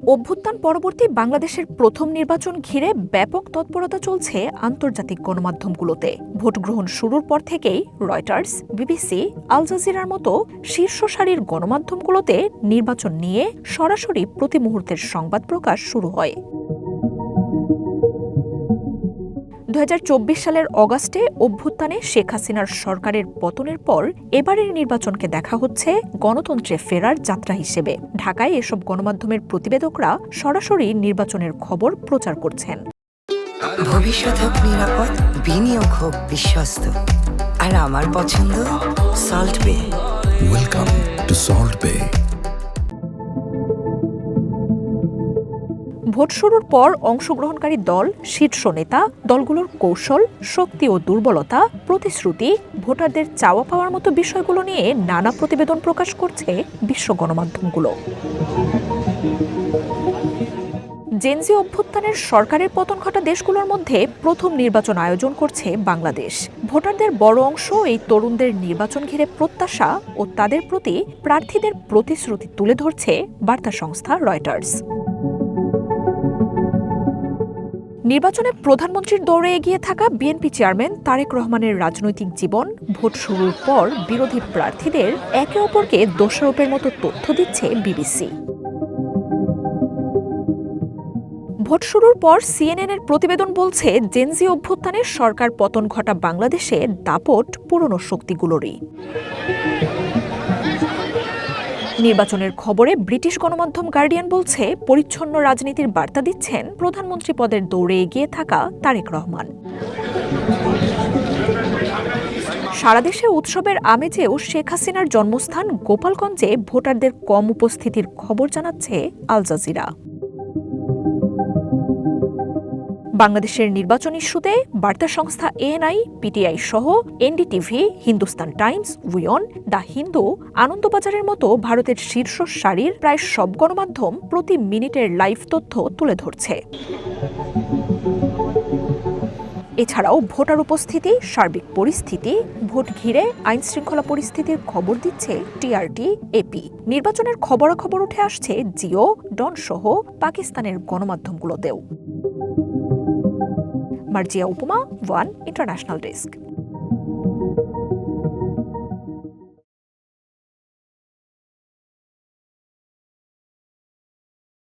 অভ্যুত্থান পরবর্তী বাংলাদেশের প্রথম নির্বাচন ঘিরে ব্যাপক তৎপরতা চলছে আন্তর্জাতিক গণমাধ্যমগুলোতে। ভোট গ্রহণ শুরুর পর থেকেই রয়টার্স, বিবিসি, আল জাজিরার মতো শীর্ষ সারির গণমাধ্যমগুলোতে নির্বাচন নিয়ে সরাসরি প্রতি মুহূর্তের সংবাদ প্রকাশ শুরু হয়। 2024 সালের অগাস্টে অভ্যুত্থানে শেখ হাসিনার সরকারের পতনের পর এবারের নির্বাচনকে দেখা হচ্ছে গণতন্ত্রে ফেরার যাত্রা হিসেবে। ঢাকায় এসব গণমাধ্যমের প্রতিবেদকরা সরাসরি নির্বাচনের খবর প্রচার করছেন। ভবিষ্যৎ হোক নিরাপদ, বিনিয়োগ হোক বিশ্বস্ত, আর আমার পছন্দ সল্ট বে। ওয়েলকাম টু সল্ট বে। ভোট শুরুর পর অংশগ্রহণকারী দল, শীর্ষ নেতা, দলগুলোর কৌশল, শক্তি ও দুর্বলতা, প্রতিশ্রুতি, ভোটারদের চাওয়া পাওয়ার মতো বিষয়গুলো নিয়ে নানা প্রতিবেদন প্রকাশ করছে বিশ্ব গণমাধ্যমগুলো। জেনজি অভ্যুত্থানের সরকারের পতন ঘটা দেশগুলোর মধ্যে প্রথম নির্বাচন আয়োজন করছে বাংলাদেশ। ভোটারদের বড় অংশ এই তরুণদের নির্বাচন ঘিরে প্রত্যাশা ও তাদের প্রতি প্রার্থীদের প্রতিশ্রুতি তুলে ধরছে বার্তা সংস্থা রয়টার্স। নির্বাচনে প্রধানমন্ত্রীর দৌড়ে এগিয়ে থাকা বিএনপি চেয়ারম্যান তারেক রহমানের রাজনৈতিক জীবন, ভোট শুরুর পর বিরোধী প্রার্থীদের একে অপরকে দোষারোপের মতো তথ্য দিচ্ছে বিবিসি। ভোট শুরুর পর সিএনএনের প্রতিবেদন বলছে, জেনজি অভ্যুত্থানের সরকার পতন ঘটা বাংলাদেশে দাপট পুরনো শক্তিগুলোরই। নির্বাচনের খবরে ব্রিটিশ গণমাধ্যম গার্ডিয়ান বলছে, পরিচ্ছন্ন রাজনীতির বার্তা দিচ্ছেন প্রধানমন্ত্রী পদের দৌড়ে এগিয়ে থাকা তারেক রহমান। সারা দেশে উৎসবের আমেজেও শেখ হাসিনার জন্মস্থান গোপালগঞ্জে ভোটারদের কম উপস্থিতির খবর জানাচ্ছে আল জাজিরা। বাংলাদেশের নির্বাচন ইস্যুতে বার্তা সংস্থা এএনআই, পিটিআই সহ এনডিটিভি, হিন্দুস্তান টাইমস, উইয়ন, দ্য হিন্দু, আনন্দবাজারের মতো ভারতের শীর্ষ সারির প্রায় সব গণমাধ্যম প্রতি মিনিটের লাইভ তথ্য তুলে ধরছে। এছাড়াও ভোটার উপস্থিতি, সার্বিক পরিস্থিতি, ভোট ঘিরে আইনশৃঙ্খলা পরিস্থিতির খবর দিচ্ছে টিআরটি, এপি। নির্বাচনের খবরাখবর উঠে আসছে জিও, ডন সহ পাকিস্তানের গণমাধ্যমগুলোতেও। মার্জিয়া উপমা, ওয়ান ইন্টারন্যাশনাল ডেস্ক।